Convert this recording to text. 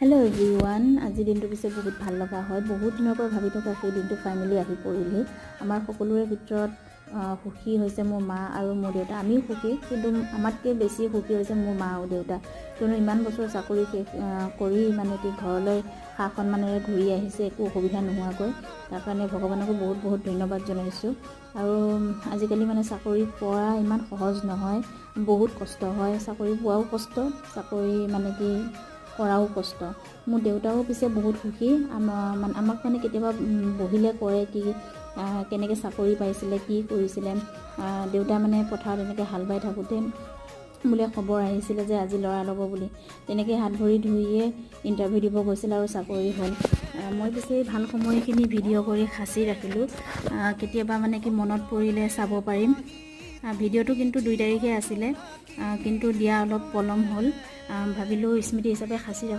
Hello' everyone, আজিৰ দিনটো পিছে বহুত ভাল লগা হয়। বহুত দিনৰ পৰা ভাবি থকা সেই দিনটো ফাইনেলি আহি পৰিলে। আমাৰ সকলোৰে ভিতৰত সুখী হৈছে মোৰ মা আৰু মোৰ দেউতা। আমিও সুখী, কিন্তু আমাতকৈ বেছি সুখী হৈছে মোৰ মা আৰু দেউতা। কিয়নো ইমান বছৰ চাকৰি কৰি মানে কি ঘৰলৈ সা-সন্মানেৰে ঘূৰি আহিছে, একো অসুবিধা নোহোৱাকৈ। তাৰ কাৰণে ভগৱানকো বহুত বহুত ধন্যবাদ জনাইছোঁ। আৰু আজিকালি মানে চাকৰি পোৱা ইমান সহজ নহয়, বহুত কষ্ট হয়। চাকৰি পোৱাও কষ্ট, চাকৰি মানে কি কৰাও কষ্ট। মোৰ দেউতাও পিছে বহুত সুখী। আমাক মানে কেতিয়াবা বহিলে কয় কি কেনেকৈ চাকৰি পাইছিলে, কি কৰিছিলে। দেউতা মানে পথাৰত এনেকৈ হাল বাই থাকোঁতে বোলে খবৰ আহিছিলে যে আজি ল'ৰা ল'ব বুলি। তেনেকৈ হাত ভৰি ধুইয়ে ইণ্টাৰভিউ দিব গৈছিল আৰু চাকৰি হ'ল। মই পিছে ভাল সময়খিনি ভিডিঅ' কৰি সাঁচি ৰাখিলোঁ, কেতিয়াবা মানে কি মনত পৰিলে চাব পাৰিম। ভিডিঅ'টো কিন্তু 2 তাৰিখে আছিলে, কিন্তু দিয়া অলপ পলম হ'ল। ভাবিলোঁ স্মৃতি হিচাপে সাঁচি ৰাখোঁ।